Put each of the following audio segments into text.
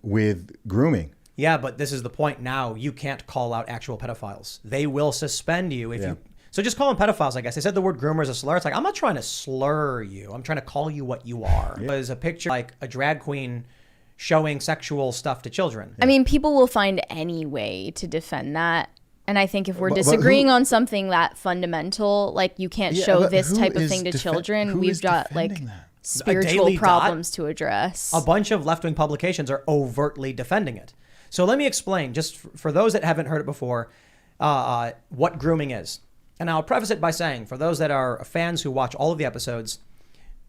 with grooming. Yeah, but this is the point now. You can't call out actual pedophiles. They will suspend you if you... So just call them pedophiles, I guess. They said the word groomer is a slur. It's like, I'm not trying to slur you. I'm trying to call you what you are. Yeah. There's a picture like a drag queen showing sexual stuff to children. I mean, people will find any way to defend that. And I think if we're disagreeing on something that fundamental, like you can't show this type of thing to children, we've got like spiritual problems to address. A bunch of left-wing publications are overtly defending it. So let me explain, just for those that haven't heard it before, what grooming is. And I'll preface it by saying, for those that are fans who watch all of the episodes,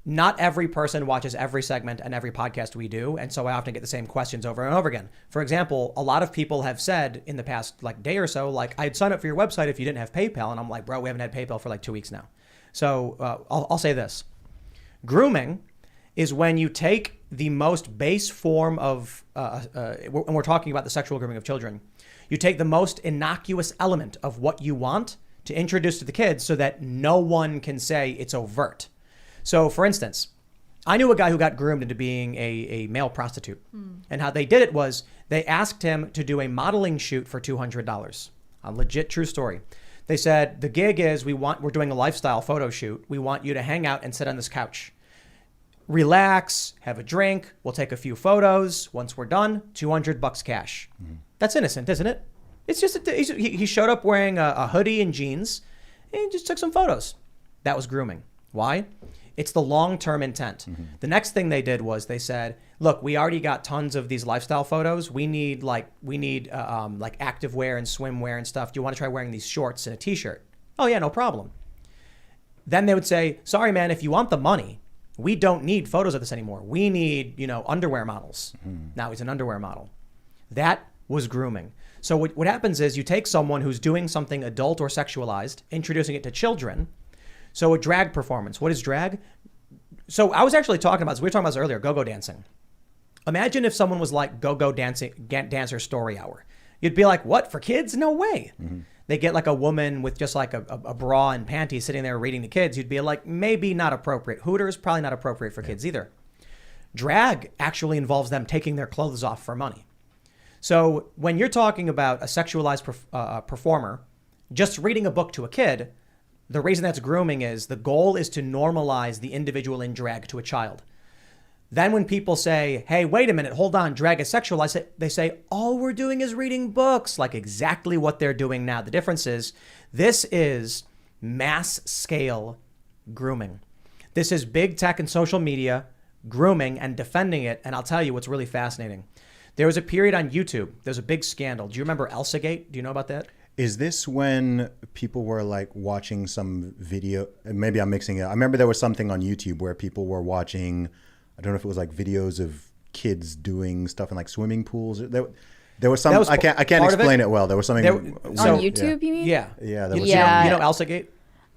not every person watches every segment and every podcast we do. And so I often get the same questions over and over again. For example, a lot of people have said in the past like day or so, like, I'd sign up for your website if you didn't have PayPal. And I'm like, bro, we haven't had PayPal for like 2 weeks now. So I'll say this. Grooming is when you take the most base form of, and we're talking about the sexual grooming of children, you take the most innocuous element of what you want to introduce to the kids so that no one can say it's overt. So for instance, I knew a guy who got groomed into being a male prostitute. And how they did it was they asked him to do a modeling shoot for $200. A legit true story. They said, the gig is we're doing a lifestyle photo shoot. We want you to hang out and sit on this couch. Relax, have a drink. We'll take a few photos. Once we're done, $200 cash. That's innocent, isn't it? It's just, he showed up wearing a hoodie and jeans and he just took some photos. That was grooming. Why? It's the long-term intent. The next thing they did was they said, look, we already got tons of these lifestyle photos. We need active wear and swimwear and stuff. Do you want to try wearing these shorts and a t-shirt? Oh yeah, no problem. Then they would say, sorry man, if you want the money, we don't need photos of this anymore. We need, underwear models. Now he's an underwear model. That was grooming. So what happens is you take someone who's doing something adult or sexualized, introducing it to children. So a drag performance. What is drag? So I was actually talking about this. We were talking about this earlier, go-go dancing. Imagine if someone was like go-go dancer story hour. You'd be like, what, for kids? No way. They get like a woman with just like a bra and panties sitting there reading to kids. You'd be like, maybe not appropriate. Hooters, probably not appropriate for kids either. Drag actually involves them taking their clothes off for money. So when you're talking about a sexualized performer, just reading a book to a kid, the reason that's grooming is the goal is to normalize the individual in drag to a child. Then when people say, hey, wait a minute, hold on, drag is sexualized, they say, all we're doing is reading books, like exactly what they're doing now. The difference is this is mass scale grooming. This is big tech and social media grooming and defending it. And I'll tell you what's really fascinating. There was a period on YouTube. There's a big scandal. Do you remember Elsagate? Do you know about that? Is this when people were like watching some video? Maybe I'm mixing it. I remember there was something on YouTube where people were watching, I don't know if it was like videos of kids doing stuff in like swimming pools. There was some, I can't explain it well. There was something. On YouTube, you mean? Yeah. Yeah. There was you know Elsagate?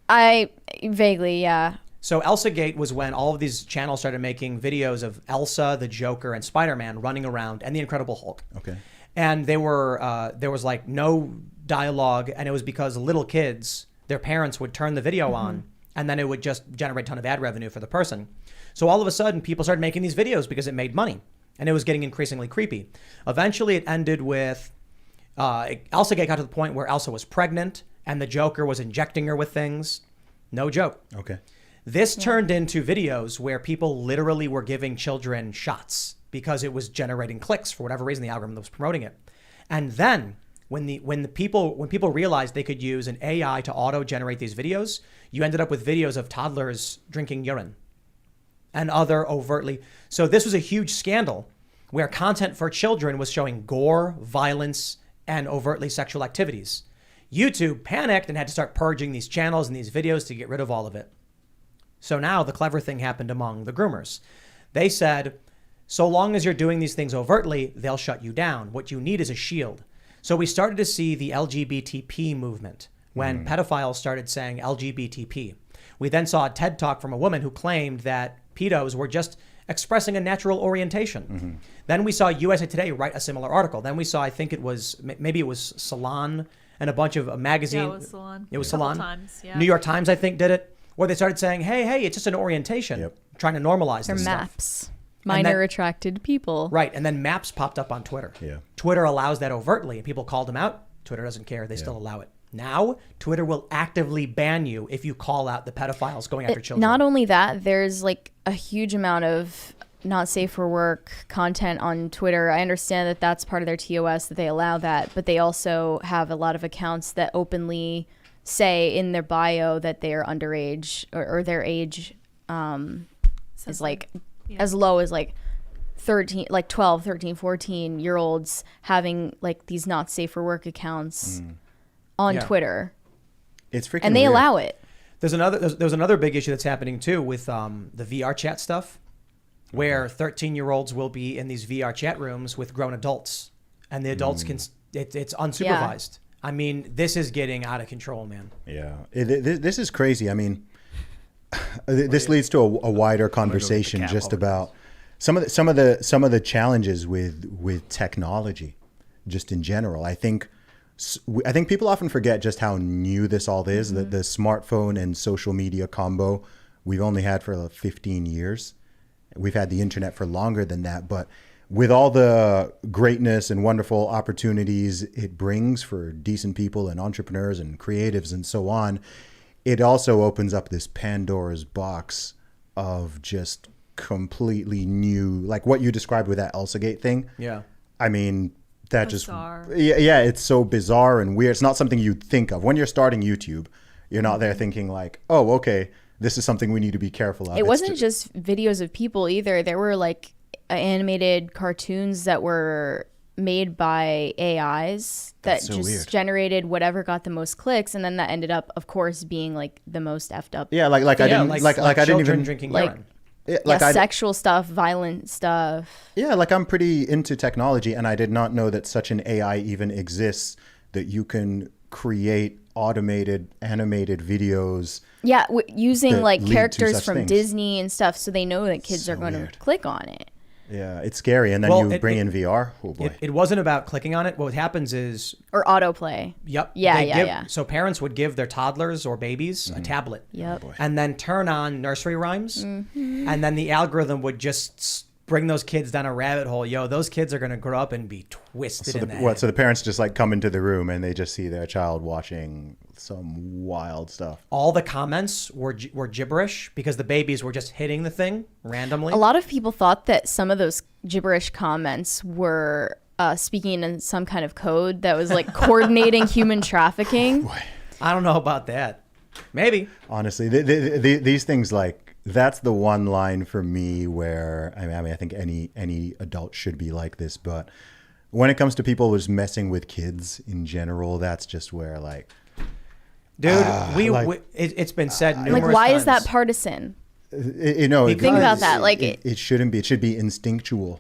I vaguely, yeah. So Elsagate was when all of these channels started making videos of Elsa, the Joker, and Spider-Man running around, and the Incredible Hulk. Okay. And there was like no dialogue, and it was because little kids, their parents would turn the video on, and then it would just generate a ton of ad revenue for the person. So all of a sudden, people started making these videos because it made money, and it was getting increasingly creepy. Eventually, it ended with Elsagate got to the point where Elsa was pregnant, and the Joker was injecting her with things. No joke. Okay. This turned into videos where people literally were giving children shots because it was generating clicks for whatever reason the algorithm was promoting it. And then when people realized they could use an AI to auto-generate these videos, you ended up with videos of toddlers drinking urine and other overtly. So this was a huge scandal where content for children was showing gore, violence, and overtly sexual activities. YouTube panicked and had to start purging these channels and these videos to get rid of all of it. So now the clever thing happened among the groomers. They said, so long as you're doing these things overtly, they'll shut you down. What you need is a shield. So we started to see the LGBTP movement when pedophiles started saying LGBTP. We then saw a TED Talk from a woman who claimed that pedos were just expressing a natural orientation. Then we saw USA Today write a similar article. Then we saw, I think it was, maybe it was Salon and a bunch of magazines. Yeah, it was Salon. It was Salon. Times, yeah. New York Times, I think, did it. Where they started saying, hey, it's just an orientation. Yep. Trying to normalize this stuff. Maps. Minor attracted people. Right. And then maps popped up on Twitter. Yeah. Twitter allows that overtly, and people called them out. Twitter doesn't care. They still allow it. Now, Twitter will actively ban you if you call out the pedophiles going after children. Not only that, there's like a huge amount of not safe for work content on Twitter. I understand that that's part of their TOS, that they allow that, but they also have a lot of accounts that openly say in their bio that they are underage or their age is like as low as like 13, like 12, 13, 14-year-olds having like these not safe for work accounts on Twitter. It's freaking and they weird. allow it. There's another big issue that's happening too with the VR chat stuff, where 13-year-olds will be in these VR chat rooms with grown adults, and the adults can it's unsupervised. I mean, this is getting out of control, man. Yeah, this is crazy. I mean, this leads to a wider conversation just about some of the challenges with technology, just in general. I think people often forget just how new this all is. The smartphone and social media combo we've only had for like 15 years. We've had the internet for longer than that, but with all the greatness and wonderful opportunities it brings for decent people and entrepreneurs and creatives and so on, it also opens up this Pandora's box of just completely new, like what you described with that Elsagate thing. Yeah. I mean, that Bizarre. just, yeah, it's so bizarre and weird. It's not something you'd think of. When you're starting YouTube, you're not there thinking like, oh, okay, this is something we need to be careful of. It wasn't just videos of people either. There were like animated cartoons that were made by AIs that so just weird. generated whatever got the most clicks, and then that ended up, of course, being like the most effed up. Yeah, I didn't I didn't even drinking like urine. Yeah, sexual stuff, violent stuff. Yeah, like I'm pretty into technology, and I did not know that such an AI even exists, that you can create automated animated videos. Yeah, using like lead to characters such from things. Disney and stuff, so they know that kids So are going weird. to click on it. Yeah, it's scary. And then you bring in VR. Oh boy. It wasn't about clicking on it. What happens is, Or autoplay. yep. Yeah. So parents would give their toddlers or babies a tablet. Yep. And then turn on nursery rhymes. And then the algorithm would just bring those kids down a rabbit hole. Yo, those kids are going to grow up and be twisted in the head. So the parents just like come into the room and they just see their child watching some wild stuff. All the comments were gibberish because the babies were just hitting the thing randomly. A lot of people thought that some of those gibberish comments were speaking in some kind of code that was like coordinating human trafficking. I don't know about that. Maybe. Honestly, these things, like, that's the one line for me where I mean, I think any adult should be like this, but when it comes to people just messing with kids in general, that's just where like, dude, it's been said numerous Like, why times. is that partisan? you know, Think about that. Like it shouldn't be. It should be instinctual.